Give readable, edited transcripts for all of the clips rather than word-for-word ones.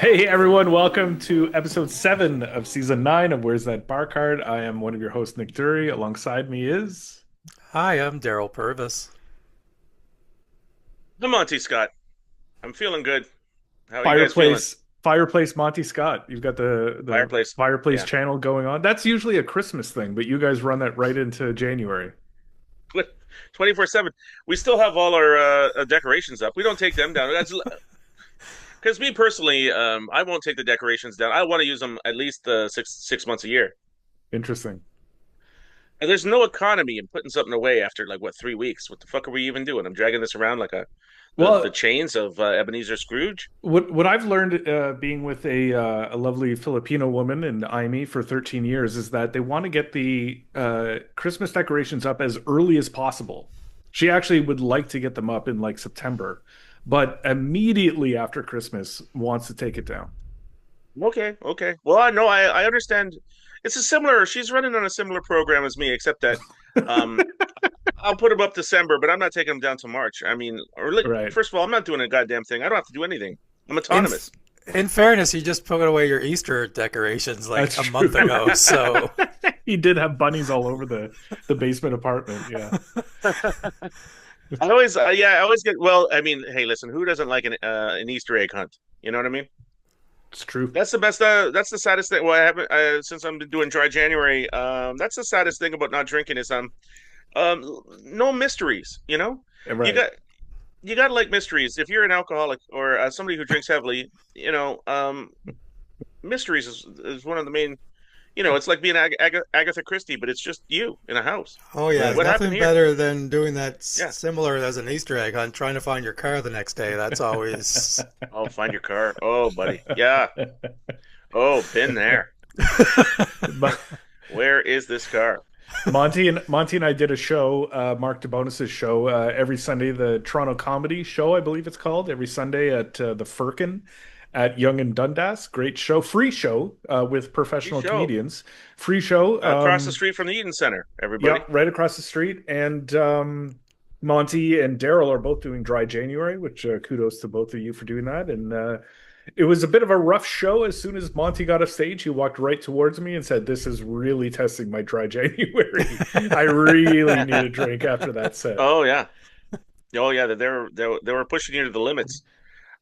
Hey everyone, welcome to episode 7 of season 9 of Where's That Bar Card? I am one of your hosts, Nick Dury. Alongside me is Hi, I'm Daryl Purvis. The Monty Scott. I'm feeling good. How are you guys feeling? Fireplace Monty Scott. You've got the Fireplace. fireplace Yeah. channel going on. That's usually a Christmas thing, but you guys run that right into January. 24/7. We still have all our decorations up. We don't take them down. That's because me personally, I won't take the decorations down. I want to use them at least six months a year. Interesting. And there's no economy in putting something away after like what 3 weeks. What the fuck are we even doing? I'm dragging this around like the Well, chains of Ebenezer Scrooge. what I've learned being with a lovely Filipino woman in IME for 13 years is that they want to get the Christmas decorations up as early as possible. She actually would like to get them up in like September, but immediately after Christmas wants to take it down. Okay, okay. Well, I understand. It's a similar. She's running on a similar program as me, except that um, I'll put them up December, but I'm not taking them down to March. I mean, Right. first of all, I'm not doing a goddamn thing. I don't have to do anything. I'm In autonomous. in fairness, you just put away your Easter decorations like That's a true. month ago. So He did have bunnies all over the basement apartment. Yeah, I always get. Well, I mean, hey, listen, who doesn't like an Easter egg hunt? You know what I mean? it's true. That's the best. That's the saddest thing. Well, I haven't since I'm doing dry January. That's the saddest thing about not drinking is no mysteries. You know, you Right. got you got to like mysteries. If you're an alcoholic or somebody who drinks heavily, mysteries is one of the main. It's like being Agatha Christie, but it's just you in a house. oh yeah, What happened nothing here? better than doing that Yeah. similar as an Easter egg hunt, trying to find your car the next day. That's always Oh, find your car. Oh, buddy. Yeah. Oh, been there. But Where is this car? Monty and I did a show, Mark DeBonis's show, every Sunday, the Toronto Comedy Show, I believe it's called, every Sunday at the Firkin at Yonge and Dundas. Great show, free show with Free professional show. comedians. Free show. Across the street from the Eden Center, Yeah, everybody. right across the street. And Monty and Daryl are both doing Dry January, which kudos to both of you for doing that. And it was a bit of a rough show. As soon as Monty got off stage, he walked right towards me and said, "This is really testing my Dry January. I really need a drink after that set." Oh yeah. Oh yeah, they were pushing you to the limits.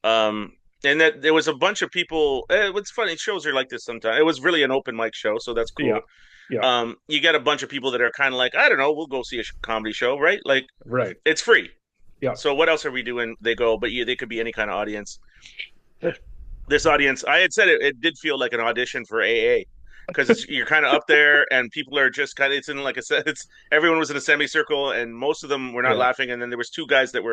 Um and that there was a bunch of people. What's funny, shows are like this sometimes. It was really an open mic show, so that's Yeah, cool. yeah, You get a bunch of people that are kind of like, I don't know, we'll go see a comedy show, right? Like right. it's free. Yeah, So what else are we doing? They go, but yeah, they could be any kind of audience. This audience, I had said it did feel like an audition for AA because you're kind of up there and people are just kind of it's in like I said it's everyone was in a semicircle and most of them were not yeah, laughing and then there was two guys that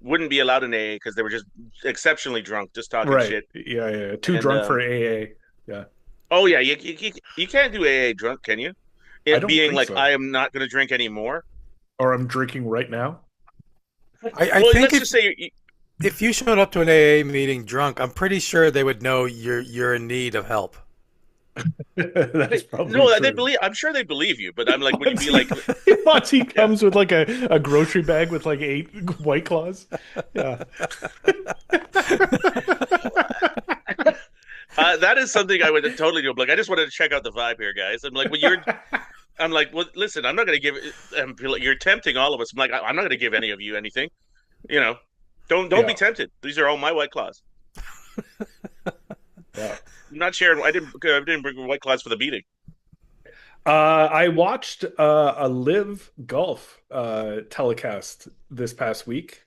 wouldn't be allowed in AA because they were just exceptionally drunk, just talking right. shit. Yeah, yeah. Too And drunk for AA. Yeah, oh yeah, you can't do AA drunk, can you? I It don't being think like so. I am not going to drink anymore. Or I'm drinking right now. I Well, think let's just say if you showed up to an AA meeting drunk, I'm pretty sure they would know you're in need of help. That's probably no, they true. believe. I'm sure they believe you, but I'm like, would you be Monty, like, Monty yeah? comes with like a grocery bag with like 8 White Claws. Yeah. That is something I would totally do. I'm like, I just wanted to check out the vibe here, guys. I'm like, well, listen, I'm not going to give. You're tempting all of us. I'm like, I'm not going to give any of you anything. You know, don't be Yeah. tempted. These are all my white claws. Yeah. I'm not sharing. I didn't bring white claws for the beating. I watched a live golf telecast this past week.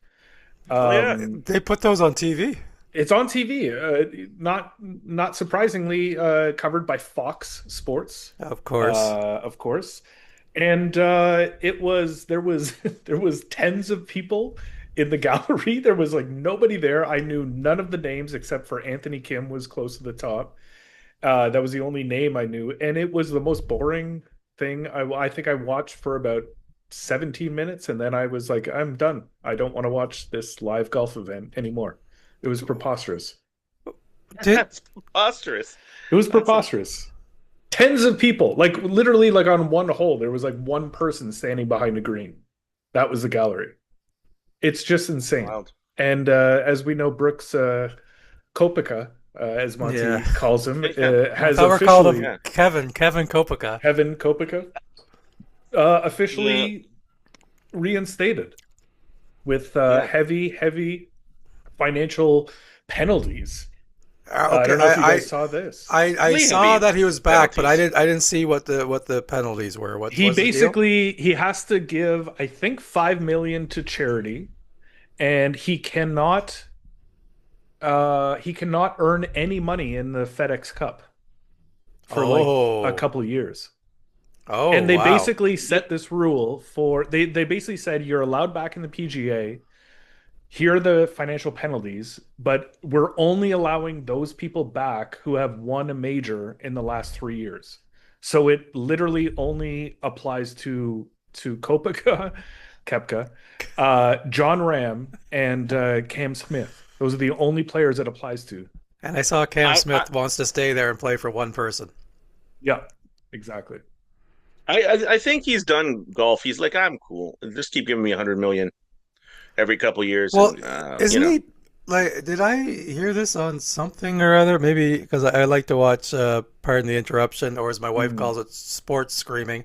Oh yeah, They put those on TV. It's on TV, not surprisingly, covered by Fox Sports, Of course. of course. And it was there was there was tens of people in the gallery. There was like nobody there. I knew none of the names except for Anthony Kim was close to the top. That was the only name I knew, and it was the most boring thing. I think I watched for about 17 minutes, and then I was like, I'm done. I don't want to watch this live golf event anymore. It was preposterous. Did that's preposterous. It was That's a preposterous. Tens of people, like literally, like on one hole, there was like one person standing behind a green. That was the gallery. It's just insane. wild. And as we know, Brooks Kopica as Yeah. Monty calls him, Yeah, I has thought we called him officially yeah, Kevin Kopaka. Kevin Kopeka yeah, officially reinstated with yeah. heavy financial penalties. I Okay, don't know if you guys saw this. I Really saw heavy that he was back, but penalties. I didn't see what the penalties were. What He was the deal? basically he has to give, I think, 5 million to charity, and he cannot earn any money in the FedEx Cup for like a Oh, couple of years. oh, And they wow. basically Yeah, set this rule for they basically said you're allowed back in the PGA. Here are the financial penalties, but we're only allowing those people back who have won a major in the last 3 years. So it literally only applies to Kopeka, Kepka, John Ram, and Cam Smith. Those are the only players it applies to. And I saw Cam I, I, Smith wants to stay there and play for one person. Yeah, exactly. I think he's done golf. He's like, I'm cool. Just keep giving me 100 million every couple years, Well, and isn't he like? Did I hear this on something or other? Maybe because I like to watch. Pardon the interruption, or as my wife Mm. calls it, sports screaming.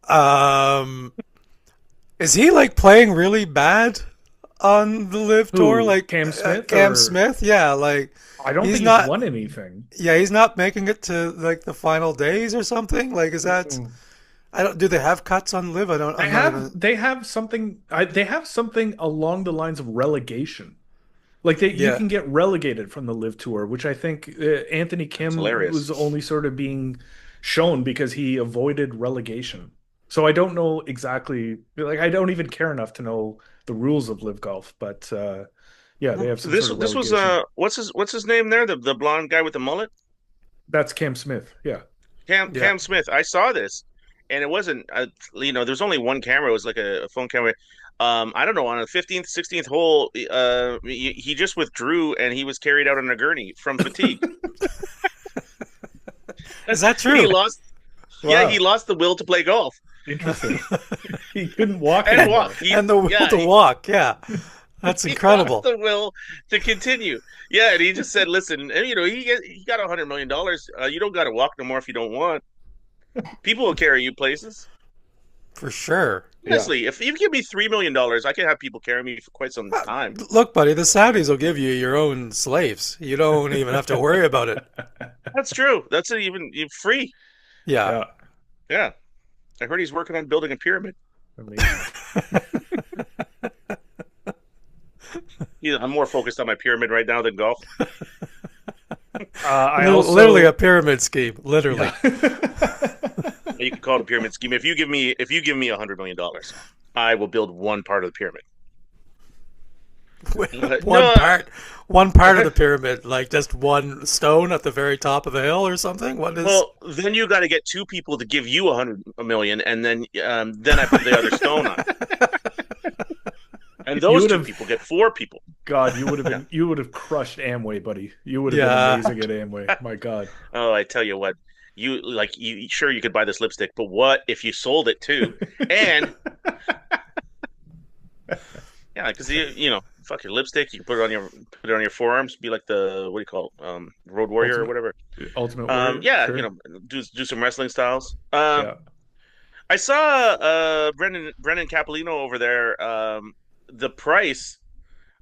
Um, is he like playing really bad on the Live Tour? Who, Like Cam Smith Cam or Smith? Yeah, like I don't he's think he's not. won anything. Yeah, he's not making it to like the final days or something. Like, is that? Mm. I don't. Do they have cuts on Live? I don't. They I'm not have even. they have something they have something along the lines of relegation. Like you Yeah. can get relegated from the Live Tour, which I think Anthony that's Kim hilarious. was only sort of being shown because he avoided relegation. So I don't know exactly, like I don't even care enough to know the rules of Live Golf, but yeah, they Well, have some sort of this was relegation. what's his name there? The blonde guy with the mullet? That's Cam Smith. Yeah. Yeah. Cam Smith. I saw this, and it wasn't. There's only one camera. It was like a phone camera. I don't know. On the 15th, 16th hole, he just withdrew, and he was carried out on a gurney from fatigue. Is that He true? lost. Yeah, he Wow. lost the will to play golf Interesting. He couldn't walk and and walk. anymore. He and the will yeah, to walk. Yeah, that's he lost incredible. the will to continue. Yeah, and he just said, "Listen, and, he got $100 million. You don't got to walk no more if you don't want. People will carry you places." For sure. Yeah. Honestly, if you give me $3 million, I can have people carry me for quite some Uh, time. Look, buddy, the Saudis will give you your own slaves. You don't even have to worry about it. That's true. That's even free. Yeah. Yeah. Yeah, I heard he's working on building a pyramid. Amazing. Yeah, I'm more focused on my pyramid right now than golf. I Literally a also pyramid scheme. Literally. yeah. You can call it a pyramid scheme. If you give me $100 million, I will build one part of the pyramid. But, one no, part, one part of the pyramid, like just one stone at the very top of the hill or something. What is? well, then you got to get two people to give you 100 million, and then I put the other stone on, and You those would two have people get four people. God, Yeah. you would have crushed Amway, buddy. You would have been Yeah. amazing at Amway. My God. Oh, I tell you what, you sure you could buy this lipstick, but what if you sold it too? And yeah, because fuck your lipstick, you can put it on your forearms, be like the what do you call it? Road Warrior or Ultimate whatever. Ultimate Warrior, Yeah, sure. do some wrestling styles. Yeah. I saw Brendan Capolino over there. The price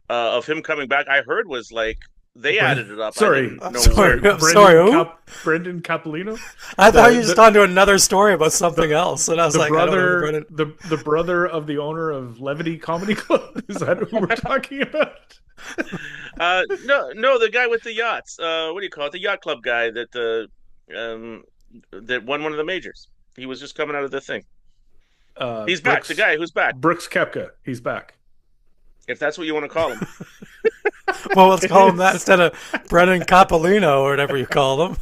of him coming back, I heard was like they Bren- added it up. I sorry, didn't know where. I'm sorry. Who? Brendan Capolino, I thought you just the gone to another story about something else, and I was the like, I don't know. brother Brennan. the brother of the owner of Levity Comedy Club. Is that who we're talking about? No, the guy with the yachts. What do you call it? The yacht club guy that won one of the majors. He was just coming out of the thing. He's back. The Brooks guy who's back, Brooks Koepka. He's back. if that's what you want to call him. Well, let's call him that instead of Brennan Capolino or whatever you call him.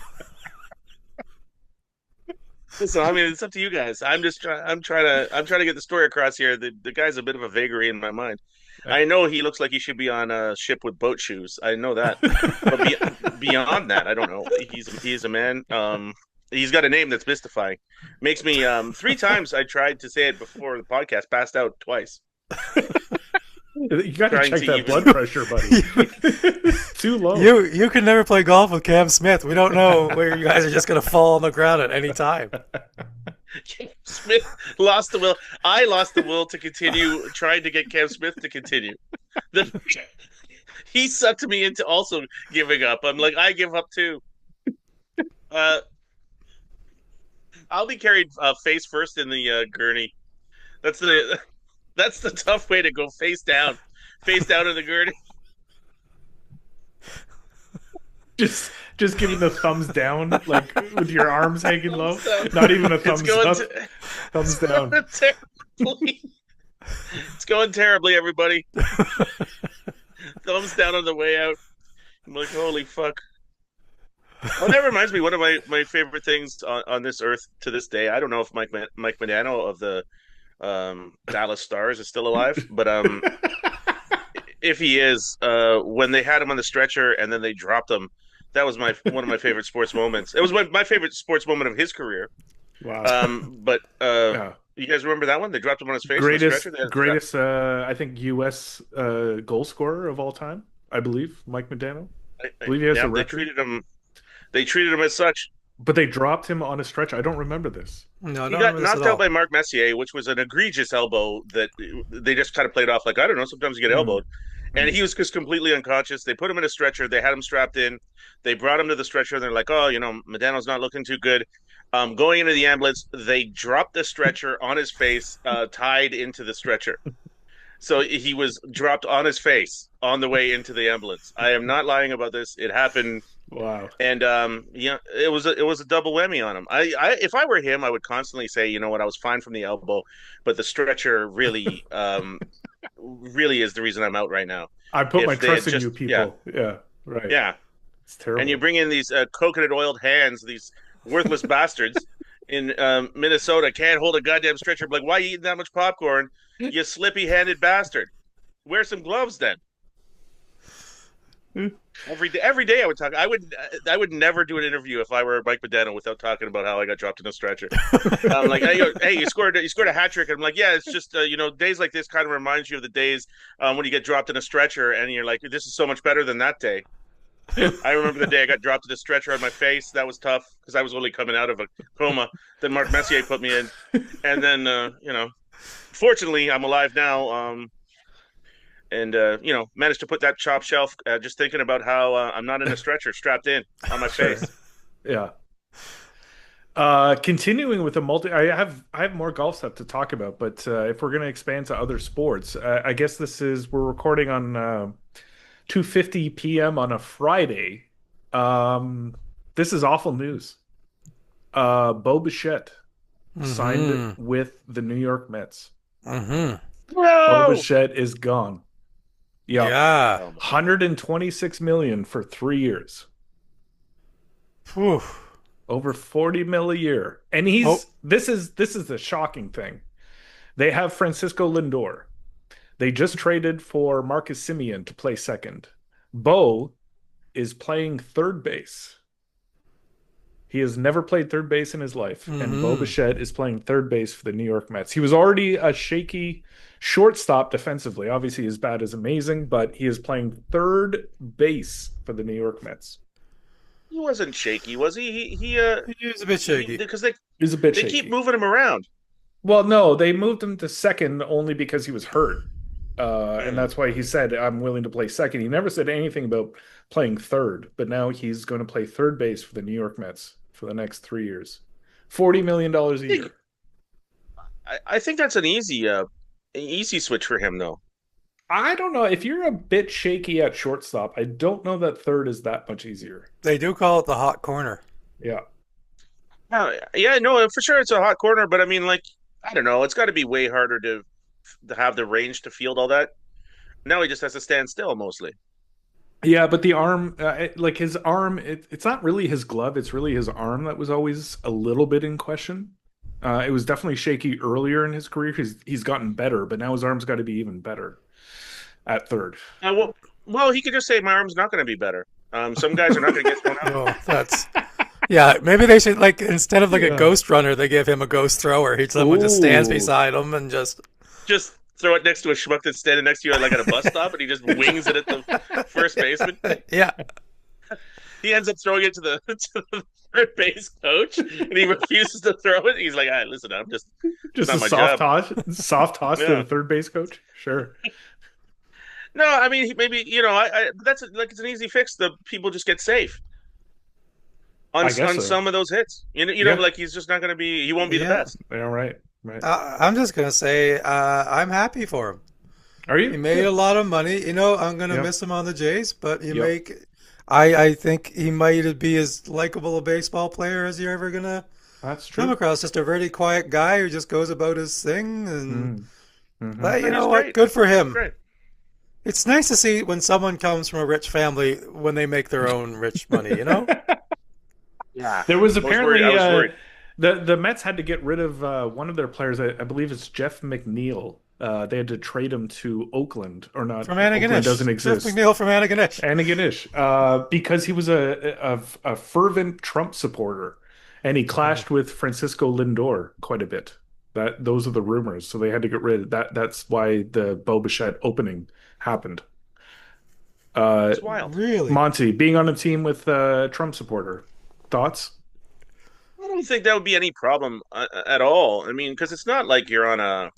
Listen, I mean, it's up to you guys. I'm trying to get the story across here. The guy's a bit of a vagary in my mind. I know he looks like he should be on a ship with boat shoes. I know that, but beyond that, I don't know. He's a man. He's got a name that's mystifying. Makes me 3 times I tried to say it before the podcast, passed out twice. You got to trying check to that blood even. pressure, buddy. It's too low. You can never play golf with Cam Smith. We don't know where you guys are just going to fall on the ground at any time. Cam Smith lost the will. I lost the will to continue trying to get Cam Smith to continue. The, he sucked me into also giving up. I'm like, I give up too. Uh, I'll be carried face first in the gurney. That's the that's the tough way to go face down in the gurney. Just giving the thumbs down, like with your arms hanging low. So, Not even a it's thumbs going up, to, thumbs it's down. going terribly. It's going terribly, everybody. Thumbs down on the way out. I'm like, holy fuck. Well, that reminds me, one of my favorite things on this earth to this day. I don't know if Mike Modano of the Dallas Stars is still alive, but if he is, when they had him on the stretcher and then they dropped him, that was my one of my favorite sports moments. It was my favorite sports moment of his career. Wow. But Yeah. you guys remember that one? They dropped him on his face on the Greatest, stretcher. greatest, I think U.S. Goal scorer of all time. I believe Mike Modano. I believe he has Yeah, the they record. treated him. They treated him as such. But they dropped him on a stretch. I don't remember this. No, I He don't got remember this at knocked out all. by Mark Messier, which was an egregious elbow that they just kind of played off like, I don't know, sometimes you get Mm, elbowed. And mm. he was just completely unconscious. They put him in a stretcher. They had him strapped in. They brought him to the stretcher. And they're like, oh, Medano's not looking too good. Going into the ambulance, they dropped the stretcher on his face, tied into the stretcher. So he was dropped on his face on the way into the ambulance. I am not lying about this. It happened, Wow. and yeah, it was a double whammy on him. If I were him, I would constantly say, you know what, I was fine from the elbow, but the stretcher really is the reason I'm out right now. I put my If they had trust in you just, yeah, people. Yeah, right. yeah, It's and you terrible. bring in these coconut oiled hands, these worthless bastards in Minnesota can't hold a goddamn stretcher. I'm like, why are you eating that much popcorn, you slippy handed bastard? Wear some gloves then. Every day I would talk. I would never do an interview if I were Mike Modano without talking about how I got dropped in a stretcher. I'm like, hey, you scored a hat trick. I'm like, yeah, it's just days like this kind of reminds you of the days when you get dropped in a stretcher and you're like, this is so much better than that day. I remember the day I got dropped in a stretcher on my face. That was tough because I was only coming out of a coma. Then Mark Messier put me in, and then fortunately I'm alive now. And managed to put that top shelf. Just thinking about how I'm not in a stretcher, strapped in on my Sure. face. Yeah. Continuing with the multi, I have more golf stuff to talk about, but if we're going to expand to other sports, I guess we're recording on 2:50 p.m. on a Friday. This is awful news. Bo Bichette signed Mm-hmm. with the New York Mets. Mm-hmm. Bo Bro! Bichette is gone. Yeah, Yeah. Oh my. 126 million for 3 years. Whew. Over 40 mil a year. And Oh. this is the shocking thing. They have Francisco Lindor. They just traded for Marcus Simeon to play second. Bo is playing third base. He has never played third base in his life, and Bo Mm-hmm. Bichette is playing third base for the New York Mets. He was already a shaky shortstop defensively. Obviously, his bat is amazing, but he is playing third base for the New York Mets. He wasn't shaky, was he? He was a bit shaky. Because they He's a bit they keep shaky. moving him around. Well, no, they moved him to second only because he was hurt. And Mm. that's why he said, I'm willing to play second. He never said anything about playing third, but now he's going to play third base for the New York Mets for the next 3 years. $40 million a year. I think that's an easy switch for him, though. I don't know. If you're a bit shaky at shortstop, I don't know that third is that much easier. They do call it the hot corner. Yeah. Yeah, no, for sure it's a hot corner, but I mean, like, I don't know, it's got to be way harder to have the range to field all that. Now he just has to stand still mostly. Yeah, but the arm, like his arm, it's not really his glove. It's really his arm that was always a little bit in question. It was definitely shaky earlier in his career. He's gotten better, but now his arm's got to be even better at third. Well, he could just say my arm's not going to be better. Some guys are not going to get thrown out. Oh, that's yeah. Maybe they should like instead of like a Yeah. ghost runner, they give him a ghost thrower. Someone just stands Ooh. beside him and just Just throw it next to a schmuck that's standing next to you like at a bus stop, and he just wings it at the first baseman. Yeah. He ends up throwing it to the, to the third base coach, and he refuses to throw it. He's like, listen, it's Just not a my job. soft toss to Yeah. the third base coach. Sure. No, I mean, maybe, that's like, it's an easy fix. The people just get safe I guess on so. some of those hits. Yeah. Like he's just not going to be, he won't be the Yeah. best. Yeah. Right. Right. I'm just gonna say I'm happy for him. Are He you? made Good. a lot of money. I'm gonna Yep. miss him on the Jays, but Yep. I think he might be as likable a baseball player as you're ever gonna That's come true. across. Just a very quiet guy who just goes about his thing, and Mm. Hmm. but you No, he's know what? great. Good for He's him. great. It's nice to see when someone comes from a rich family when they make their own rich money, you know? Yeah. There was I was worried. apparently I was worried. the Mets had to get rid of one of their players. I believe it's Jeff McNeil. They had to trade him to Oakland, or not. From Oakland doesn't Antigonish. Jeff exist. McNeil from Antigonish. Antigonish, because he was a fervent Trump supporter, and he clashed with Francisco Lindor quite a bit. Those are the rumors, so they had to get rid of that. That's why the Bo Bichette opening happened. Uh, It's wild. Really? Monty, being on a team with a Trump supporter, thoughts? I don't think that would be any problem at all. I mean, because it's not like you're on a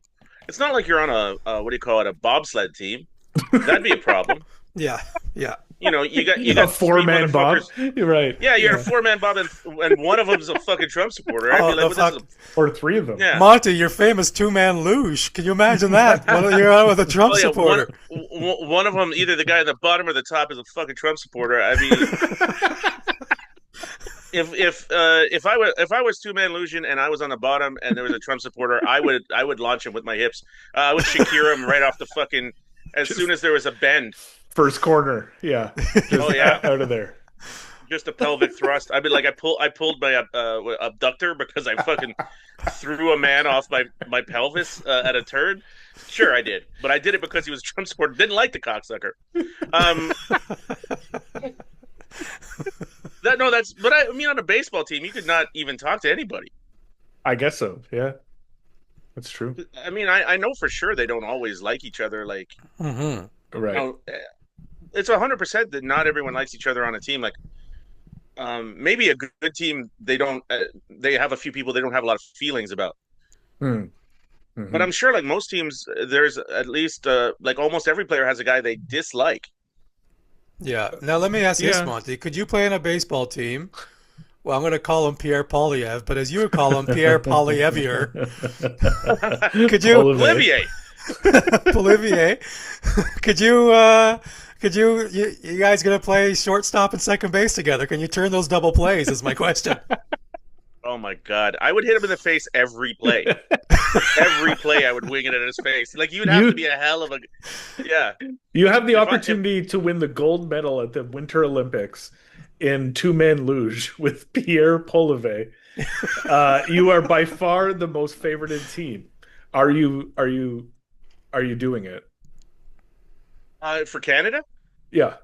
what do you call it, a bobsled team. That'd be a problem. Yeah. Yeah. You A got three four-man Bob. motherfuckers. You're right. Yeah, you're a Yeah. four-man bob, and one of them's a fucking Trump supporter. I'd Oh, be like, the well, fuck. Or three of them. yeah. Monty, your famous two-man luge. Can you imagine that? You're out with a Trump Well, yeah, supporter. one of them, either the guy at the bottom or the top, is a fucking Trump supporter. I mean, if I was two-man illusion and I was on the bottom and there was a Trump supporter, I would launch him with my hips. I would Shakira him right off the fucking as soon as there was a bend. First corner. Yeah. Oh Just yeah, out of there. just a pelvic thrust. I'd be like, I pulled my abductor because I fucking threw a man off my pelvis at a turn. Sure, I did, but I did it because he was a Trump supporter. Didn't like the cocksucker. Um, but I mean, on a baseball team, you could not even talk to anybody. I guess so. Yeah. That's true. I mean, I know for sure they don't always like each other. Like, Hmm. Right. it's 100% that not everyone likes each other on a team. Like, maybe a good team, they don't. They have a few people they don't have a lot of feelings about. Hmm. But I'm sure, like most teams, there's at least like almost every player has a guy they dislike. Yeah. Now let me ask this, Yeah. Monty. Could you play in a baseball team? Well, I'm going to call him Pierre Polyev, but as you would call him, Pierre Polyevier. Could you, Olivier, Polivier? You guys going to play shortstop and second base together? Can you turn those double plays? Is my question. oh my god, I would hit him in the face every play. Every play, I would wing it at his face. Like you'd have to be a hell of a, yeah. You have the If opportunity to win the gold medal at the Winter Olympics in two-man luge with Pierre Polivet. You are by far the most favorited team. Are you doing it? For Canada, Yeah.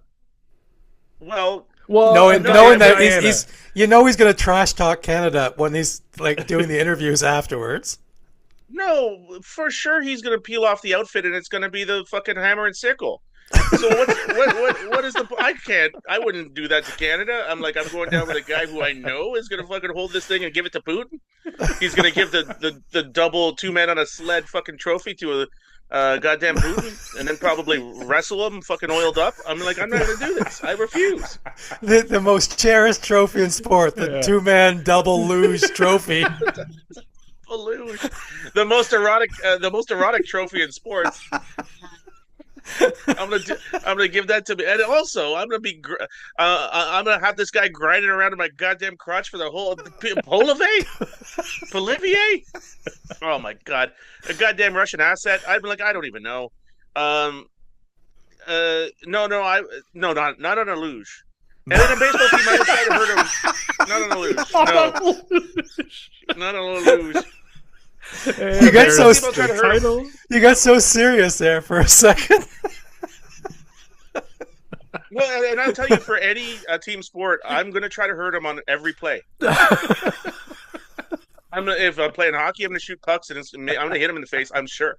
well, knowing no, that Diana. he's going to trash talk Canada when he's like doing the interviews afterwards. no, for sure he's gonna peel off the outfit and it's gonna be the fucking hammer and sickle. So what is the? I wouldn't do that to Canada. I'm going down with a guy who I know is gonna fucking hold this thing and give it to Putin. He's gonna give the double two man on a sled fucking trophy to a goddamn Putin, and then probably wrestle him fucking oiled up. I'm not gonna do this. I refuse. The most cherished trophy in sport, the Yeah. two-man double luge trophy. Luge. The most erotic trophy in sports. I'm gonna give that to me, and also I'm gonna have this guy grinding around in my goddamn crotch for the whole Polivier. Oh my god, a goddamn Russian asset. I'd be like, I don't even know. No, not on a luge. And in a baseball team, I would try to hurt him. Not on a luge. No, not on a luge. You got so People try to hurt him. You got so serious there for a second. Well, and I'll tell you, for any team sport, I'm going to try to hurt him on every play. If I'm playing hockey, I'm going to shoot pucks, and I'm going to hit him in the face. I'm sure.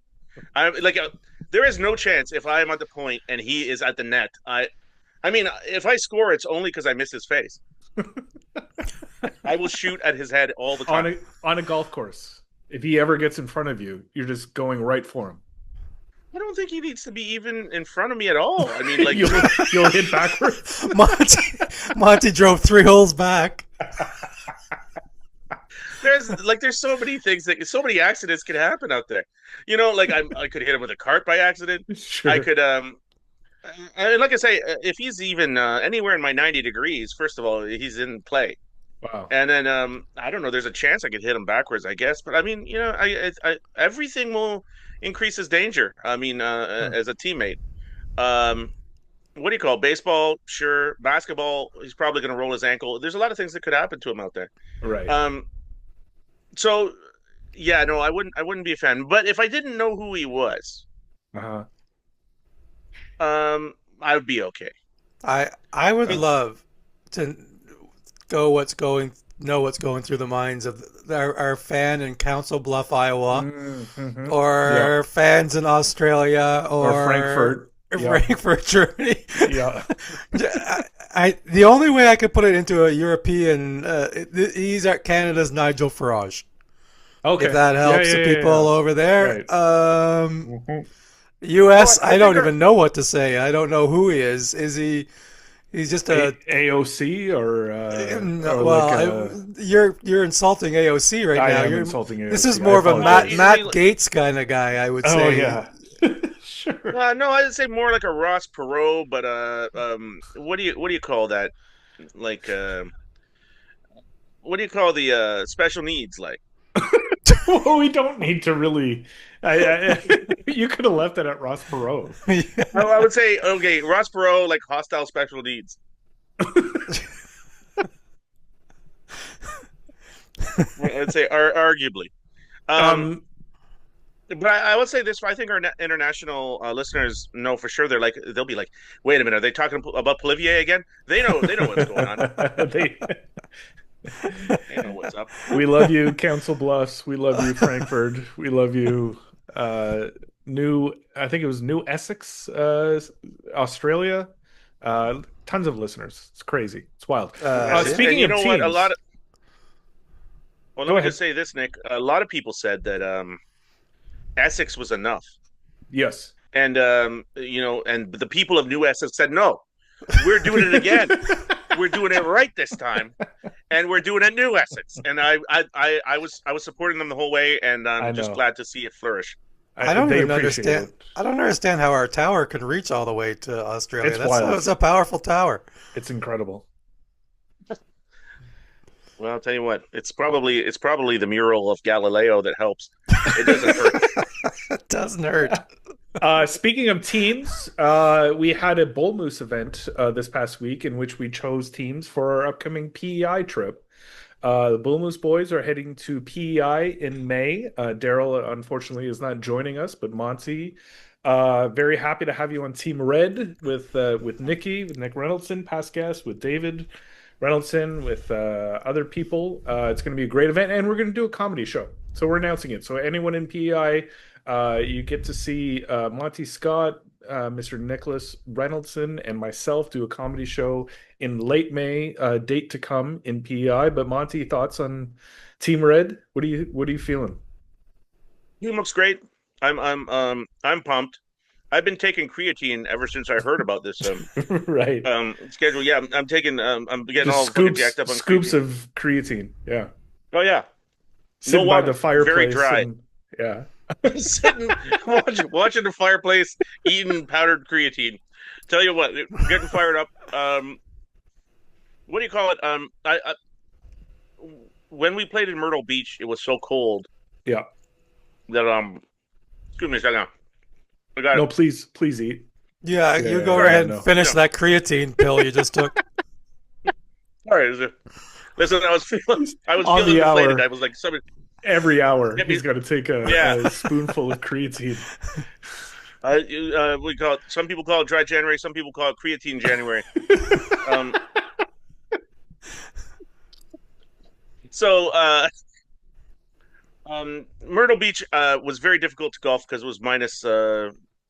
I'm like, there is no chance if I am at the point and he is at the net. I mean, if I score, it's only because I miss his face. I will shoot at his head all the On time. a golf course. If he ever gets in front of you, you're just going right for him. I don't think he needs to be even in front of me at all. I mean, like, You'll hit backwards. Monty, Monty drove 3 holes back. there's so many things so many accidents can happen out there. You know, like I could hit him with a cart by accident. I Sure. could and like I say, if he's even anywhere in my 90 degrees, first of all, he's in play. Wow. And then I don't know. There's a chance I could hit him backwards, I guess. But I mean, you know, everything will increase his danger. I mean, Huh. as a teammate. Um, what do you call it? Baseball? Sure. Basketball? He's probably going to roll his ankle. There's a lot of things that could happen to him out there. Right. Um, so yeah, no, I wouldn't be a fan. But if I didn't know who he was, Uh-huh. I would be okay. I would I mean, love to go what's going know what's going through the minds of our fan in Council Bluff, Iowa, Mm-hmm. Yeah. or fans in Australia, Or or Frankfurt. Yeah. Frankfurt, Germany. Yeah. The only way I could put it into a European, he's at Canada's Nigel Farage. If Okay. that Yeah, helps yeah, the yeah, people yeah. over there. Right. Mhm. well, U.S. I I think don't even know what to say. I don't know who he is. Is he? He's just a AOC or like well. You're insulting AOC right I now. am You're insulting This is AOC. I more of a well, Matt apologize. I mean, Matt Gates kind of guy, I would Oh say. yeah. Sure. no, I'd say more like a Ross Perot, but what do you call that? Like, what do you call the special needs? Like, Well, we don't need to really. You could have left it at Ross Perot. I would say, okay, Ross Perot, like hostile special needs. I'd say arguably. Um, Um, but I would say this. I think our international listeners know for sure. They'll be like, wait a minute, are they talking about Polivier again? They know what's going on. they, They know what's up. we love you, Council Bluffs. We love you, Frankfurt. We love you, New. I think it was New Essex, Australia. Tons of listeners. It's crazy. It's wild. And Speaking you of know what? A lot teams, of well, let go me ahead. just say this, Nick. A lot of people said that Essex was enough, Yes. and and the people of New Essex said no. We're doing it again. We're doing it right this time, and we're doing it New Essex. And I was supporting them the whole way, and I I'm just know. glad to see it flourish. I don't They even appreciate understand. it. I don't understand how our tower can reach all the way to Australia. It's wild. That's a powerful tower. It's incredible. Well, I'll tell you what, it's probably the mural of Galileo that helps. It doesn't hurt. It doesn't hurt. Speaking of teams, we had a Bull Moose event this past week in which we chose teams for our upcoming PEI trip. The Bull Moose boys are heading to PEI in May. Daryl, unfortunately, is not joining us, but Monty, very happy to have you on Team Red with Nikki, with Nick Reynoldson, past guest, with David Reynoldson, with other people. It's going to be a great event, and we're going to do a comedy show. So we're announcing it. So anyone in PEI, you get to see Monty Scott, Mr. Nicholas Reynoldson, and myself do a comedy show in late May. Date to come in PEI. But Monty, thoughts on Team Red? What are you feeling? He looks great. I'm pumped. I've been taking creatine ever since I heard about this Right. schedule. Yeah, I'm taking I'm getting Just all fucking scoops jacked up on scoops creatine. of creatine. Yeah. Oh yeah, no Sitting by the water, very fireplace dry. and yeah. Sitting watching the fireplace, eating powdered creatine. Tell you what, getting fired up. What do you call it? I when we played in Myrtle Beach, it was so cold Yeah. that excuse me a second. I got No, it. please eat. Yeah, Yeah, you yeah, go yeah, ahead and no. finish Yeah. that creatine pill you just took. All right. Listen, I was On feeling the deflated. I hour, was like, somebody every hour, get me. he's got to take Yeah. a spoonful of creatine. We call it. Some people call it dry January. Some people call it creatine January. Um, so Myrtle Beach was very difficult to golf because it was minus.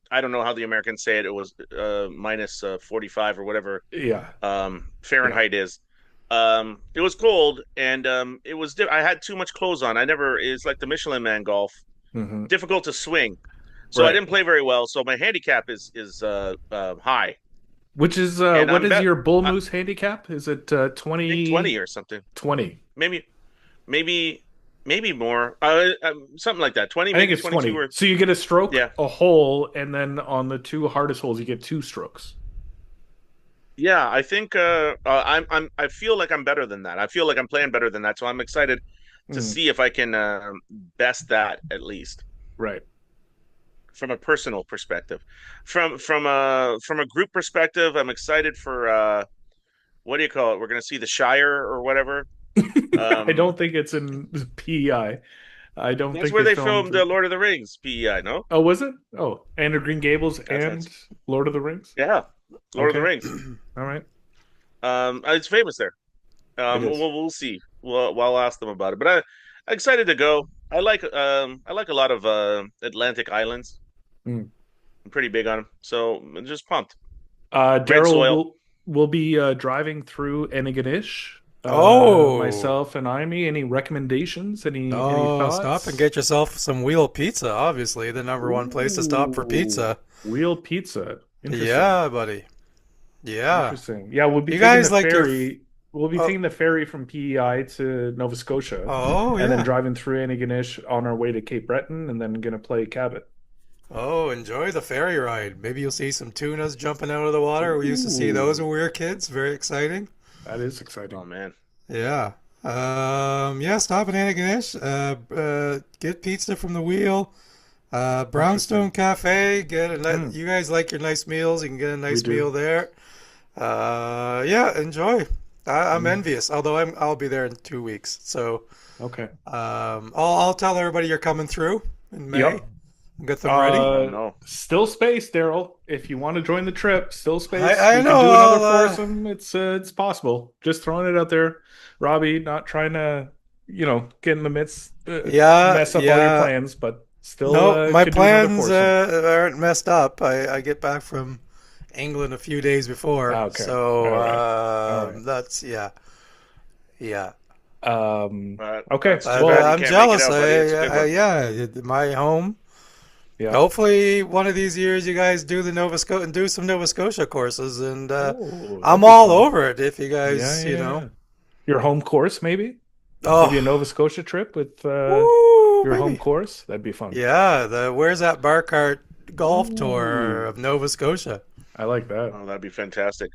I don't know how the Americans say it. It was minus 45 or whatever Yeah. Yeah. Fahrenheit is. It was cold and it was. I had too much clothes on. I never. It's like the Michelin Man golf. Hmm. Difficult to swing, so I Right. didn't play very well. So my handicap is high, Which is and what I'm is bet. your bull I moose handicap? Is it think 20 or something. 20? Maybe maybe maybe more. Something like that. 20, I think maybe it's 22 20. or So you get a stroke, yeah. a hole, and then on the two hardest holes, you get two strokes. Yeah, I think I feel like I'm better than that. I feel like I'm playing better than that. So I'm excited to Mm, see if I can best that at least right. from a personal perspective. From a group perspective, I'm excited for what do you call it? We're going to see the Shire or whatever. I Um don't think it's in PEI. I don't that's think where they they filmed. filmed Lord of the Rings PEI, no? Oh, was it? Oh, Andrew Green Gables and That's Lord of the Rings. yeah, Lord of the Okay. Rings. All right. It's famous there. It is. We'll see. I'll ask them about it. But I'm excited to go. I like a lot of Atlantic islands. Mm. I'm pretty big on them, so I'm just pumped. Red Daryl soil. will be driving through Antigonish. Oh, Myself and Imee. Any recommendations? Any oh, stop and thoughts? get yourself some wheel pizza. Obviously, the number one place to stop for Ooh, pizza. wheel pizza. Interesting. Yeah, buddy. Yeah. Interesting. Yeah, we'll be You taking the guys like your. ferry. We'll be Oh, taking the ferry from PEI to Nova Scotia, oh, and then yeah. driving through Antigonish on our way to Cape Breton, and then gonna play Cabot. Oh, enjoy the ferry ride. Maybe you'll see some tunas jumping out of the water. We used to see those when Ooh, we were kids. Very exciting. that is exciting. Oh man. Yeah. Yeah, stop at Antigonish. Get pizza from the wheel. Brownstone Interesting. Cafe. Mm, You guys like your nice meals. You can get a we nice do. meal there. Yeah, enjoy. I'm Mm, envious, although I'll be there in 2 weeks. So, okay. I'll tell everybody you're coming through in May. Yep. Get them ready. Oh no. Still space, Daryl. If you want to join the trip, still space. I We can know. do another foursome. It's possible. Just throwing it out there, Robbie. Not trying to, get in the midst, Yeah, mess up all your yeah. plans, but still No, my could do another plans foursome. aren't messed up. I get back from England a few days before, Okay. so All right. All right. that's yeah, yeah. Um. Uh, Okay. that's too But bad you Well. I'm can't make it jealous. out, buddy. It's a good one. Yeah, my home. Yeah. Hopefully, one of these years, you guys do the do some Nova Scotia courses, and Oh, that'd I'm be all fun. over it. If you Yeah. guys, Yeah. know, Yeah. Your home course, maybe. Maybe a oh, Nova Scotia trip with woo, your home baby. course. That'd be fun. Yeah, the where's that bar cart golf tour Ooh, of Nova Scotia? I like that. Oh, that'd be fantastic.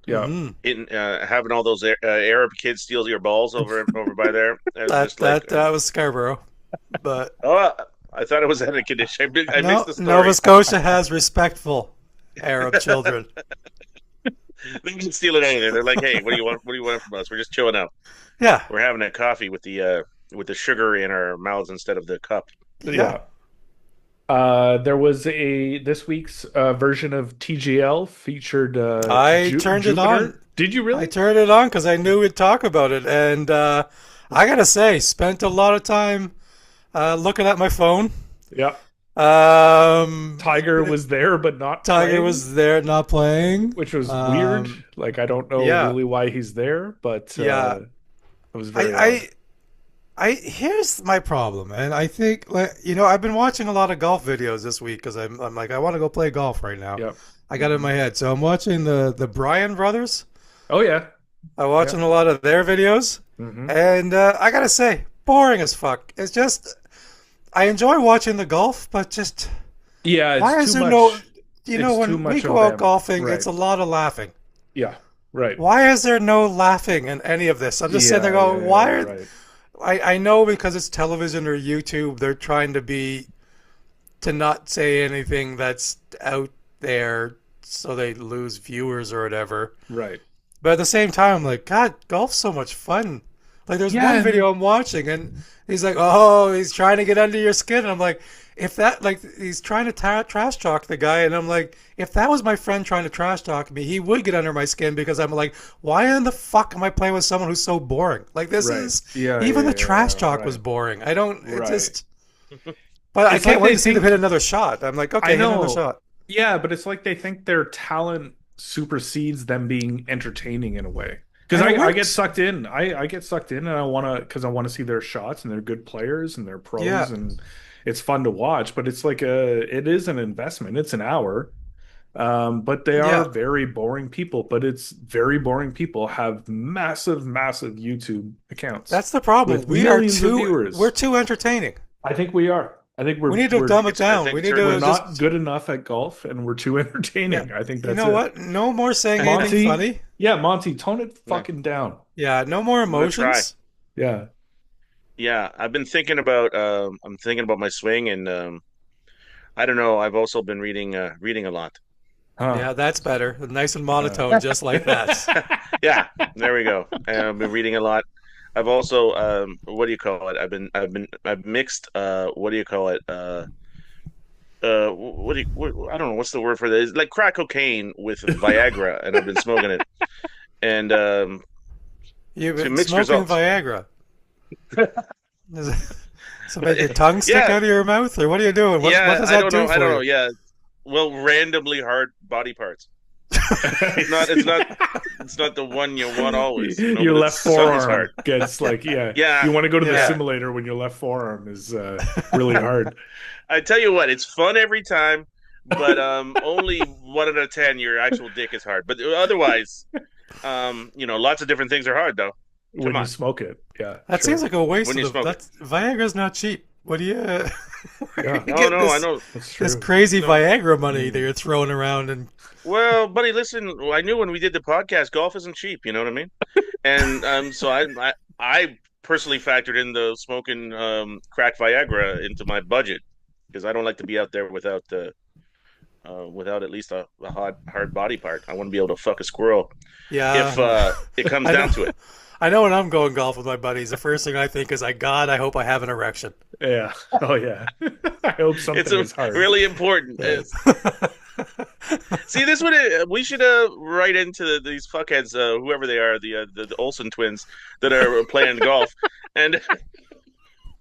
Yeah. Hmm. Having all those Arab kids steal your balls over by there. That Just like that was Scarborough, but oh, I thought it was at a condition. I missed no, the Nova story. Scotia has respectful Arab children. They didn't steal it anything. They're like, hey, what do you want? What do you want from us? We're just chilling out. Yeah, We're having a coffee with the sugar in our mouths instead of the cup. yeah. Yeah. There was a this week's version of TGL featured I turned it on. Jupiter. Did you I really? turned it on because I knew we'd talk about it, and I gotta say, spent a lot of time looking at my phone. Yeah. Um, Tiger was there but not Tiger playing, was there, not playing. which was weird. Like I don't know Yeah, really why he's there, but yeah. it was I, very odd. here's my problem, and I think like I've been watching a lot of golf videos this week because I'm like I want to go play golf right now. Yep. I got it in Hmm. my head, so I'm watching the Bryan brothers. Oh yeah. I'm Yeah. watching a lot of their videos, Hmm. and I gotta say, boring as fuck. It's just I enjoy watching the golf, but just Yeah, it's why is too there no? much. It's too When we much go of out them. golfing, it's Right. a lot of laughing. Yeah. Right. Why is there no laughing in any of this? I'm just sitting there Yeah, yeah, going, yeah, why you're are right. I know because it's television or YouTube, they're trying to not say anything that's out there so they lose viewers or whatever. Right. But at the same time, I'm like, God, golf's so much fun. Like there's Yeah, one and video I'm watching, and he's like, "Oh, he's trying to get under your skin." And I'm like, if that like he's trying to trash talk the guy, and I'm like, if that was my friend trying to trash talk me, he would get under my skin because I'm like, why in the fuck am I playing with someone who's so boring? Like this right. is Yeah, even yeah, the yeah, trash talk was right. boring. I don't. It Right. just. But I It's like can't wait they to see them hit think another shot. I'm like, I okay, hit another know. shot. Yeah, but it's like they think their talent supersedes them being entertaining in a way. Because And it I get works. sucked in. I get sucked in and I wanna because I wanna see their shots and they're good players and they're Yeah, pros and it's fun to watch, but it's like a it is an investment. It's an hour. But they are yeah. very boring people, but it's very boring people have massive, massive YouTube accounts That's the problem. with millions of We're viewers. too entertaining. I think we are. I think We need to dumb it I down. think We it's need we're to not just good enough at golf and we're too yeah. entertaining. I think You that's know it. what? No more saying anything Monty, funny. yeah, Monty, tone it yeah, fucking down. Yeah, no more I'm gonna try. emotions. Yeah. Yeah, I've been thinking about I'm thinking about my swing, and I don't know. I've also been reading a lot. Huh. Yeah, that's better. Nice and monotone, just like that. Yeah, there we go. I've been reading a lot. I've also what do you call it? I've mixed what do you call it? What do you I don't know what's the word for that? It's like crack cocaine with Viagra, and I've been smoking it. And You've to been mixed smoking results. Viagra. Is it, so make your tongue stick Yeah, out of your mouth, or what are you doing? What yeah. does I that don't know. do I for don't know. you? Yeah. Well, randomly hard body parts. I It's not. It's not. It's not the one you want always, you know. Your But left it's some is forearm hard. gets like, yeah, Yeah, you want to go to the Yeah. yeah. simulator when your left forearm is really hard. I tell you what, it's fun every time, but only 1 out of 10 your actual dick is hard. But otherwise, lots of different things are hard though. Come When you on, smoke it. Yeah, That seems sure. like a waste when of you the. smoke it. That's Viagra's not cheap. What do you? Where are Yeah, you No, getting no, I know. that's this true. crazy No. Viagra money that Mm. you're throwing around? And Well, buddy, listen. I knew when we did the podcast, golf isn't cheap. You know what I mean? And so I personally factored in the smoking crack Viagra into my budget because I don't like to be out there without at least a hard body part. I want to be able to fuck a squirrel if yeah, it comes I know. down to it. I know when I'm going golf with my buddies, the first thing I think is, I hope I have an erection. Yeah. Oh yeah. I hope It's something is hard. really important. Yeah. See, this would we should write into these fuckheads, whoever they are, the Olsen twins that are playing golf, and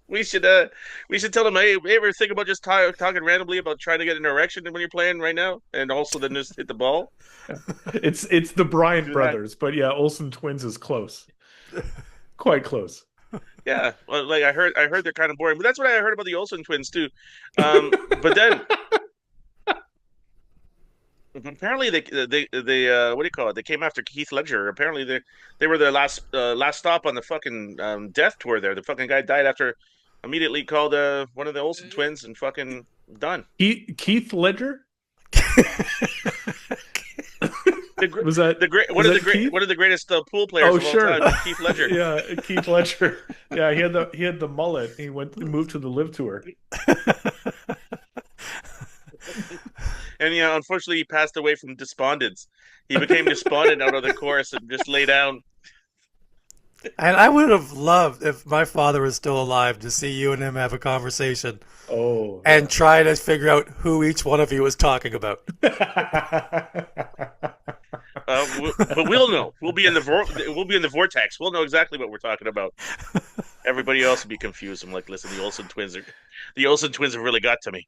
we should uh we should tell them, hey, you ever think about just talking randomly about trying to get an erection when you're playing right now, and also then just hit the ball. It's the Bryant Do that. brothers, but yeah, Olsen twins is close. Quite close. Yeah, well, like I heard they're kind of boring, but that's what I heard about the Olsen twins too. But then apparently they what do you call it? They came after Keith Ledger. Apparently they were their last stop on the fucking death tour. There, the fucking guy died after immediately called one of the Olsen twins and fucking done. Keith Ledger? The gr- Was that the great was that Keith? one of the greatest pool players Oh of all sure. time, Keith Ledger. Yeah, Keith Ledger. Yeah, he had the mullet. He moved to the live tour. And yeah, unfortunately, he passed away from despondence. He became despondent out of the course and just lay down. And I would have loved if my father was still alive to see you and him have a conversation Oh and try to figure out who each one of you was talking about. yeah. But we'll know. We'll be in the vortex. We'll know exactly what we're talking about. Everybody else will be confused. I'm like, listen, the Olsen twins have really got to me.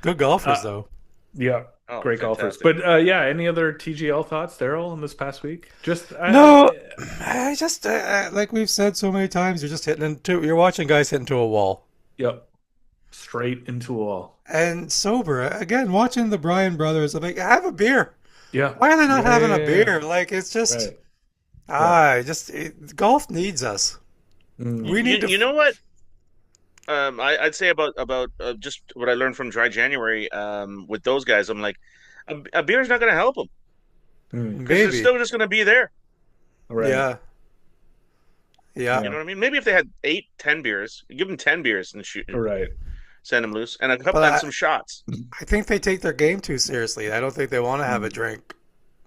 Good golfers, Uh, though. Yeah, Oh, great golfers. fantastic. But yeah, any other TGL thoughts, Daryl, in this past week? Just No, I just like we've said so many times, you're watching guys hit into a wall. yep, straight into a wall. And sober again, watching the Bryan brothers, I'm like, have a beer. Yeah, Why are they not yeah, having yeah, a yeah. beer? Like it's just, Right. Yeah. golf needs us. Mm. We need You to. know what? I'd say about just what I learned from Dry January with those guys. I'm like, a beer's not going to help them Mm. because they're Maybe. still just going to be there. Right. Yeah. Yeah. You Yeah. know what I mean? Maybe if they had 8, 10 beers, give them 10 beers and shoot, Right. send them loose, and a couple But and some shots. I think they take their game too seriously. I don't think they want to have a Mm. drink.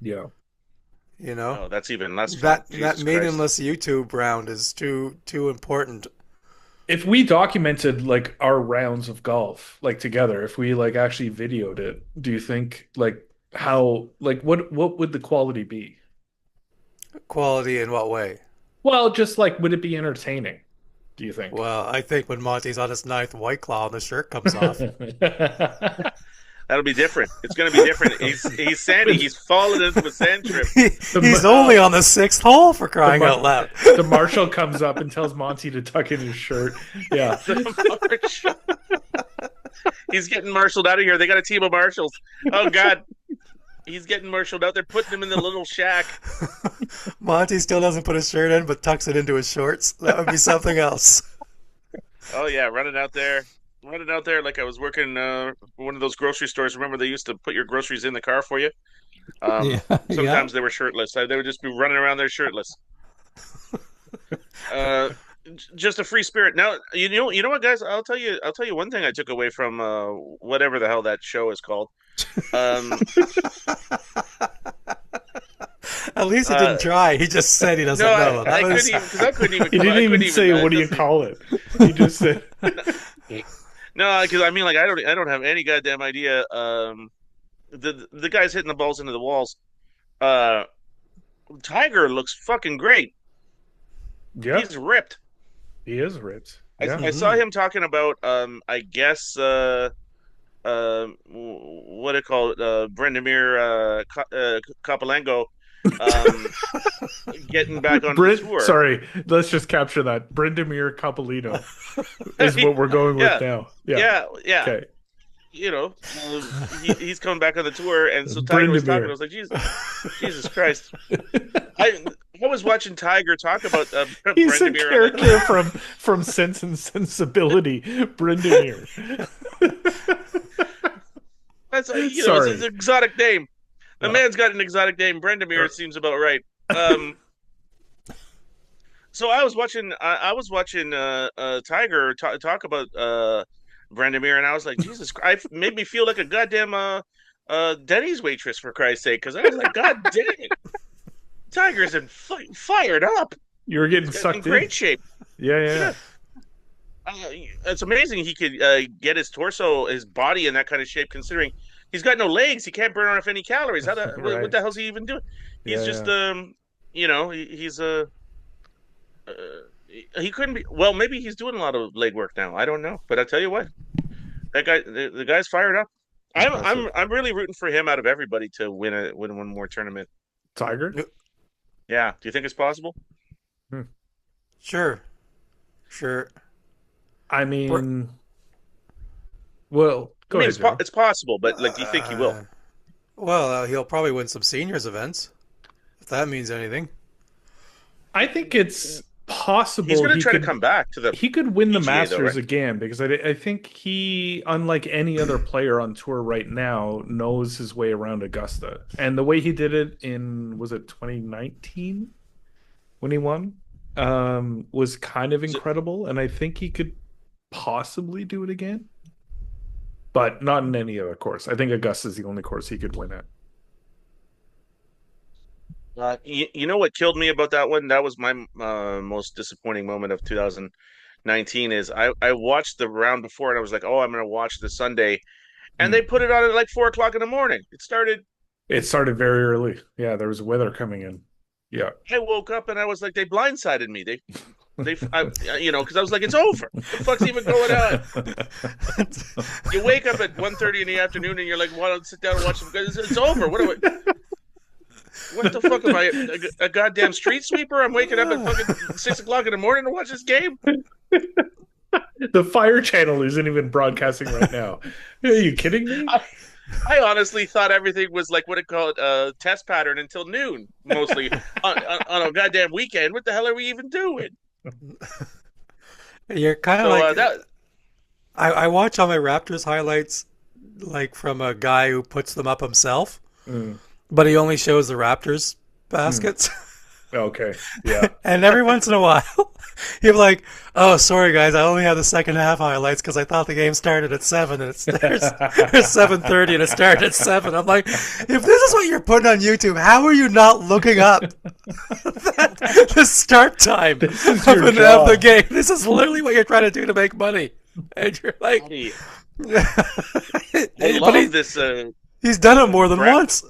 Yeah. You know, Oh, that's even less fun. that Jesus Christ. meaningless YouTube round is too important. If we documented like our rounds of golf like together, if we like actually videoed it, do you think like how like what would the quality be? Quality in what way? Well, just like would it be entertaining, do you think? Well, I think when Monty's on his ninth White Claw and the shirt comes off. That'll be different. It's going to be different. He's Sandy. He's fallen into a sand trip. He's The only on the sixth hole for the crying out loud. the marshal comes up and tells Monty to tuck in his shirt. Yeah. The marshal. He's getting marshaled out of here. They got a team of marshals. Oh God, he's getting marshaled out. They're putting him in the little shack. Monty still doesn't put his shirt in, but tucks it into his shorts. That would be something else. Oh yeah, running out there like I was working one of those grocery stores. Remember they used to put your groceries in the car for you. Yeah, yeah. Sometimes they were shirtless. They would just be running around there shirtless. Uh, just a free spirit. Now you know what, guys? I'll tell you one thing I took away from whatever the hell that show is called. Um, At least he uh, didn't try. He just said he doesn't no, know. I That couldn't was even because I couldn't even. He didn't I couldn't even even. say what do you Doesn't, call it. He just said no, because I mean, like I don't have any goddamn idea. The guy's hitting the balls into the walls. Uh, Tiger looks fucking great. yeah, He's ripped. he is ripped. Yeah. I saw Mhm. him talking about I guess what it called Brendamir Kapelengo um getting back on the tour. Sorry, let's just capture that. Brindamir Capellino is what we're going with Yeah, now. Yeah. yeah. Okay. You know, he's coming back on the tour, and so Tiger was talking. I Brindamir. was like, Jesus Christ! I I was watching Tiger talk about He's a Brendamir on the. character from Sense and Sensibility. Brindamir. That's it's Sorry. an exotic name. The Oh. man's got an exotic name. Brendamir seems about right. Um, so I was watching Tiger talk about Brendamir, and I was like, Jesus Christ! It made me feel like a goddamn Denny's waitress for Christ's sake, because I was like, God dang it, Tiger's fired up. You were getting He's in sucked in. great shape. Yeah, yeah, yeah. Yeah, uh, it's amazing he could get his torso, his body in that kind of shape, considering he's got no legs. He can't burn off any calories. What Right. the hell's he even doing? He's Yeah, just, yeah. he's a. Uh, he couldn't be. Well, maybe he's doing a lot of leg work now. I don't know, but I tell you what, that guy, the guy's fired up. Impressive. I'm really rooting for him out of everybody to win one more tournament. Tiger? Yeah, do you think it's possible? Hmm. sure, sure. I Br- mean, well, I go mean, ahead, Joe. it's possible, but like, do you think he will? Uh, well, he'll probably win some seniors events if that means anything. I think it's He's possible going to try to come back to the he could win the PGA though, Masters right? again because I think he, unlike any other player on tour right now, knows his way around Augusta. And the way he did it in, was it 2019 when he won, was kind of Is it, incredible. And I think he could possibly do it again, but not in any other course. I think Augusta is the only course he could win at. you know what killed me about that one? That was my most disappointing moment of 2019. Is I watched the round before and I was like, oh, I'm going to watch the Sunday, and Hmm. they put it on at like 4 o'clock in the morning. It started. It started very early. Yeah, there was weather coming in. Yeah. I woke up and I was like, they blindsided me. Because I was like, it's over. What the fuck's even going on? You wake up at 1:30 in the afternoon and you're like, well, let's sit down and watch some. It's over. What the fuck am I? A goddamn street sweeper? I'm waking up at fucking 6 o'clock in the morning to watch this game. The Fire Channel isn't even broadcasting right now. Are you kidding me? I honestly thought everything was like what it called test pattern until noon, mostly on a goddamn weekend. What the hell are we even doing? You're kind of So like that I watch all my Raptors highlights like from a guy who puts them up himself, Mm, but he only shows the Raptors mm. baskets. Okay. Yeah. And every once in a while, You're like, oh, sorry guys, I only have the second half highlights because I thought the game started at 7 and there's 7:30 and it started at 7. I'm like, if this is what you're putting on YouTube, how are you not looking up the start time This is of, your of the job. game? This is literally what you're trying to do to make money, and you're like, I, I but love this. he's done it more than Gra- once.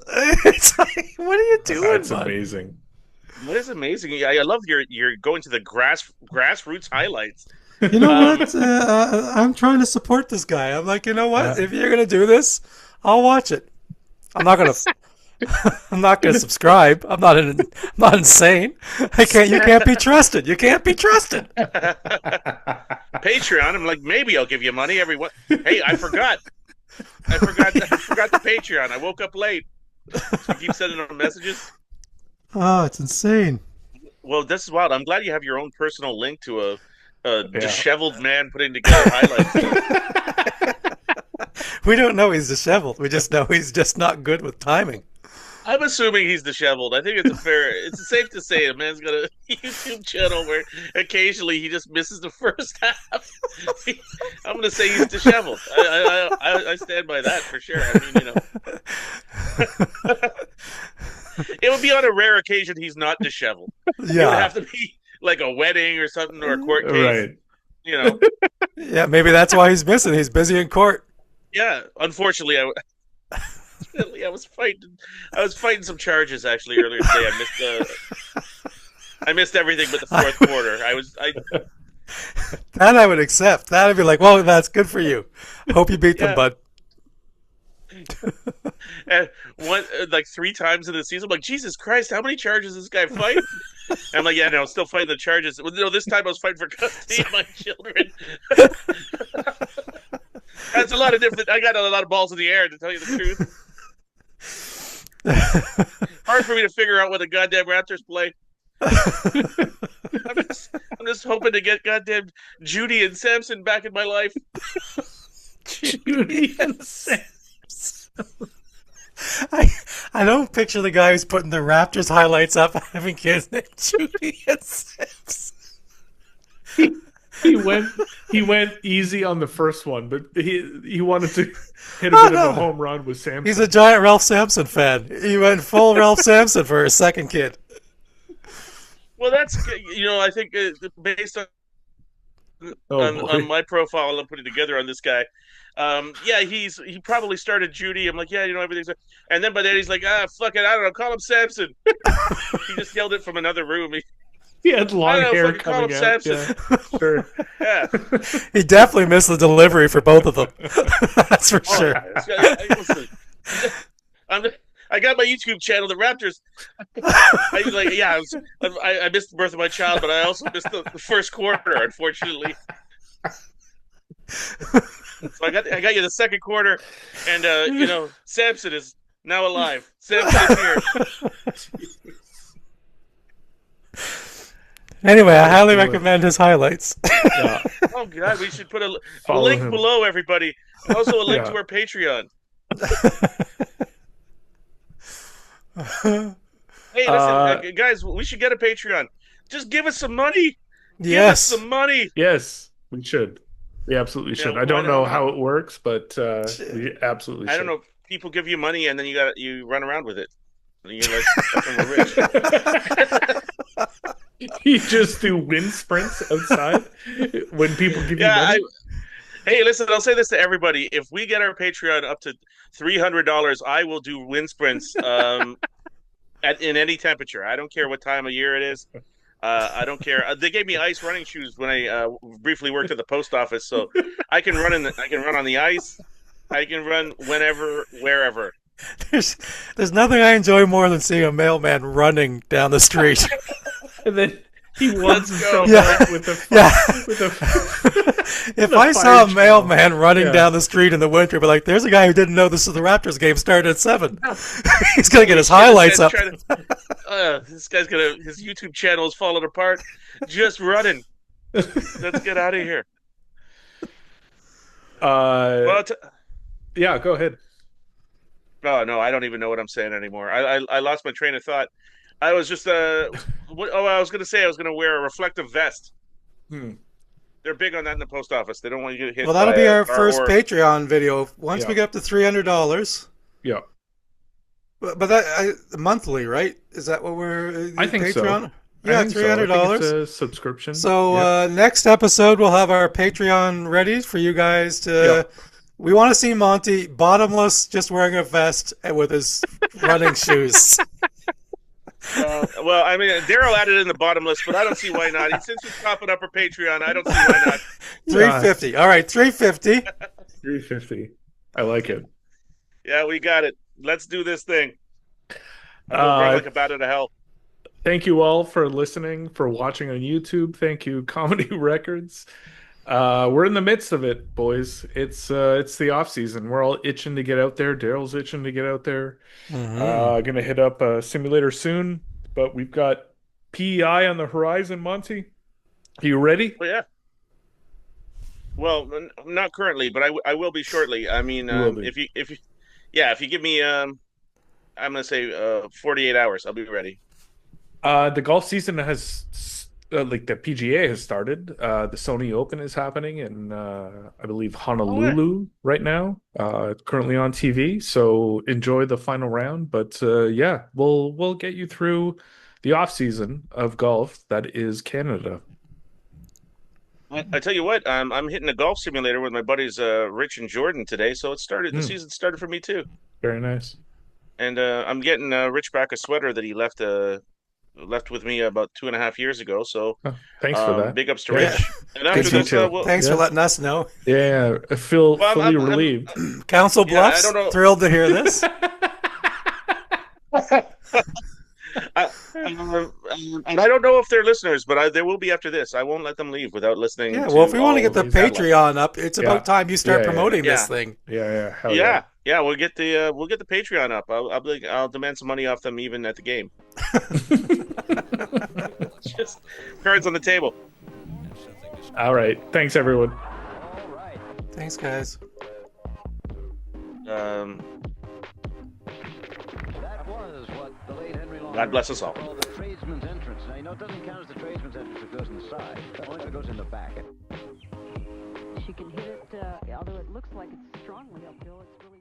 It's like, what are you doing, That's bud? amazing. what is amazing? I love you're going to the grassroots highlights. You know Um, what? I'm trying to support this guy. I'm like, you know what? Uh, If you're gonna do this, I'll watch it. I'm not gonna. I'm not gonna subscribe. I'm not insane. I can't. You can't be trusted. You can't be trusted. Patreon. I'm like, maybe I'll give you money every one. Hey, I forgot. I forgot the Patreon. I woke up late. So you keep sending them messages. Oh, it's insane. Well, this is wild. I'm glad you have your own personal link to a yeah. disheveled man putting together highlights. We don't know he's disheveled. We just know he's just not good with timing. I'm assuming he's disheveled. I think it's safe to say a man's got a YouTube channel where occasionally he just misses the first half. I'm going to say he's disheveled. I stand by that for sure. I mean, it would be on a rare occasion he's not disheveled. It would Yeah, have to be like a wedding or something or a court case. Right. You know, yeah. Maybe that's why he's missing. He's busy in court. yeah. Unfortunately, I was fighting. I was fighting some charges actually earlier today. I missed everything but the fourth quarter. That I would accept. That I'd be like, well, that's good for you. Hope you beat them, Yeah. bud. And one like three times in the season, I'm like, Jesus Christ, how many charges is this guy fighting? And I'm like, yeah, no, still fighting the charges. Well, no, this time I was fighting for custody of my children. That's a lot of different. I got a lot of balls in the air to tell you the truth. Hard for me to figure out what the goddamn Raptors play. I'm just hoping to get goddamn Judy and Samson back in my life. Judy and Sam. I I don't picture the guy who's putting the Raptors highlights up having kids named Judy and Sims. He, he went he went easy on the first one, but he wanted to hit a Oh bit of a no, home run with he's a Samson. giant Ralph Sampson fan. He went full Ralph Sampson for his second kid. Well, that's I think based Oh on boy. my profile I'm putting together on this guy. Yeah, he probably started Judy. I'm like, yeah, everything's. And then by then he's like, fuck it, I don't know, call him Samson. He just yelled it from another room. He had I long don't know, hair fucking call him coming out. Samson. Yeah, sure. Yeah. He definitely missed the delivery for both of them. That's for Oh sure. yeah. Listen, I'm, I got my YouTube channel, the Raptors. I like, yeah, I missed the birth of my child, but I also missed the first quarter, unfortunately. So I got you the second quarter, and Samson is now alive. Samson is here. Anyway, I Oh highly boy. recommend his highlights. Yeah. Oh God, we should put a Follow link him. below, everybody. Also a link Yeah. to our Patreon. Hey, listen, Uh, guys, we should get a Patreon. Just give us some money. Give us Yes. some money. yes, we should. We absolutely should. I Why don't know not? how it works, but we absolutely I don't should. know. People give you money and then you run around with it. And you're like, fucking we're rich. You just do wind sprints outside when people give you Yeah. money. Hey, listen. I'll say this to everybody: if we get our Patreon up to $300, I will do wind sprints. In any temperature. I don't care what time of year it is. I don't care. They gave me ice running shoes when I briefly worked at the post office, so I can run on the ice. I can run whenever, wherever. There's there's nothing I enjoy more than seeing a mailman running down the street. And then he warms Let's go. himself Yeah. up with a Yeah. with a If the I saw fire a channel. mailman running Yeah. down the street in the winter, be like, "There's a guy who didn't know this is the Raptors game started at 7. He's gonna get his highlights up." This guy's gonna. His YouTube channel is falling apart. Just running. Let's get out of here. uh Well, yeah, go ahead. oh no, I don't even know what I'm saying anymore. I lost my train of thought. I was just I was gonna say I was gonna wear a reflective vest. Hmm. They're big on that in the post office. They don't want you to get Well, hit that'll by be a our car first or. Patreon video. Once we Yeah. get up to $300, Yeah. but monthly, right? Is that what we're I the think so. Patreon? I Yeah, think three so. I hundred think it's dollars. a subscription. So Yeah. next episode we'll have our Patreon ready for you guys Yeah. to. We want to see Monty bottomless, just wearing a vest and with his running shoes. Well, I mean, Daryl added in the bottom list, but I don't see why not. Since he's popping up for Patreon, I don't see why not. Three Yeah. fifty. All right, 350. 350. I like it. Yeah, we got it. Let's do this thing. I'm gonna run Uh, like a bat out of hell. Thank you all for listening, for watching on YouTube. Thank you, Comedy Records. We're in the midst of it, boys. It's the off season. We're all itching to get out there. Daryl's itching to get out there. Mm-hmm. Gonna hit up a simulator soon, but we've got PEI on the horizon, Monty. Are you ready? But yeah, well, not currently, but I will be shortly. I mean, You will be. if you give me I'm gonna say 48 hours, I'll be ready. The golf season has like the PGA has started. The Sony Open is happening in I believe Oh yeah. Honolulu right now. It's currently on TV, so enjoy the final round. But yeah, we'll get you through the off season of golf that is Canada. I tell you what, I'm hitting a golf simulator with my buddies Rich and Jordan today, so it started. The Hmm, season started for me too, very nice. and I'm getting Rich back a sweater that he left with me about 2.5 years ago. So Oh, thanks for that. big ups to Yeah, Yeah. Rich. And good after Thanks for this, detail. well, thanks for Yeah, letting us know. yeah. I feel well, fully relieved. Council yeah, I Bluffs, don't know. thrilled to hear this. And I don't know if they're listeners, but they will be after this. I won't let them leave without listening Yeah, well, if to we want to all get of the these satellites. Patreon up, it's Yeah, about time you start yeah, yeah, promoting this Yeah, thing. yeah. Hell yeah. yeah. We'll get the Patreon up. I'll demand some money off them even at the game. Just cards on the table. All right. Thanks, everyone. Thanks, guys. Um, That was what the late Henry Long God bless us all. called the tradesman's entrance. Now, you know, it doesn't count as the tradesman's entrance if it goes in the side. Only if it goes in the back. She can hit it, although it looks like it's strongly uphill, it's really